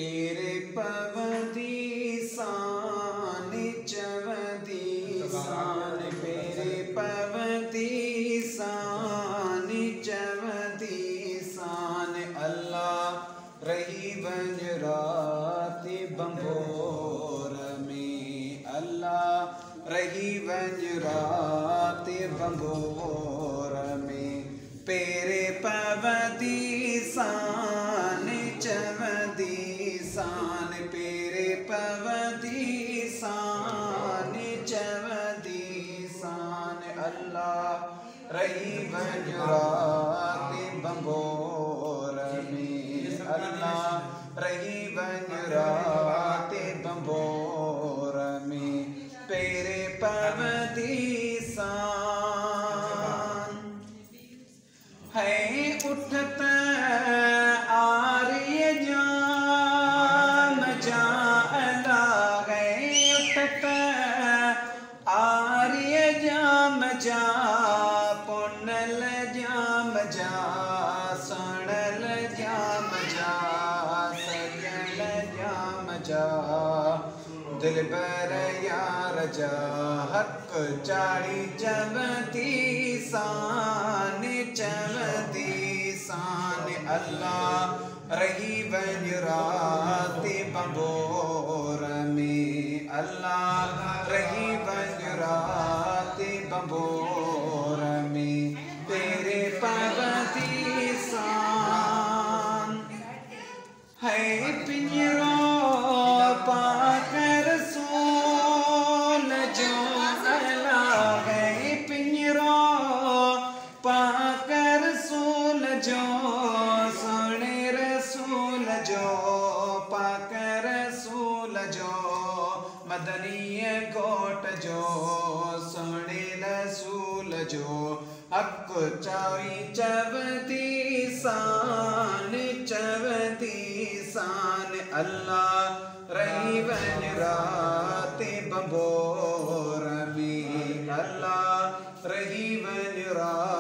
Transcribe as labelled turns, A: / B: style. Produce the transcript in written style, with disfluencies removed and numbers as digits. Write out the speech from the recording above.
A: तेरे पवदी शान चवदी शान तेरे पवदी शान चवदी शान अल्लाह रही बंज रात बंबोर में अल्लाह रही बंज रात बंबोर में पेरे पवदी शान चवदी शान पेरे पवदी शान चवदी शान अल्लाह रही बंज रात बंबोर में अल्लाह रही बंज रात बंबोर में पेरे पवदी शान है उठत आर्य जाम जा अल्लाह है उठत आर्य जाम जा पुनल जाम जा सणल जाम जा सजल जाम जा दिलबर यार जा हक चाड़ी चवदी शान चवदी शान अल्लाह रही बंज रात बंबोर में अल्लाह रही बंज रात बंबोर में तेरे पवदी शान है पिंजरो पाकर सोल जो अल्लाह है पिंजरो पाकर सोल जो सोने रसूल जो पाकर सोल जो मदनीय गोट जो सोने रसूल जो हक चावी चवदी शान चवदी शान अल्लाह रही बंज रात बंबोर में अल्लाह रही बंज रात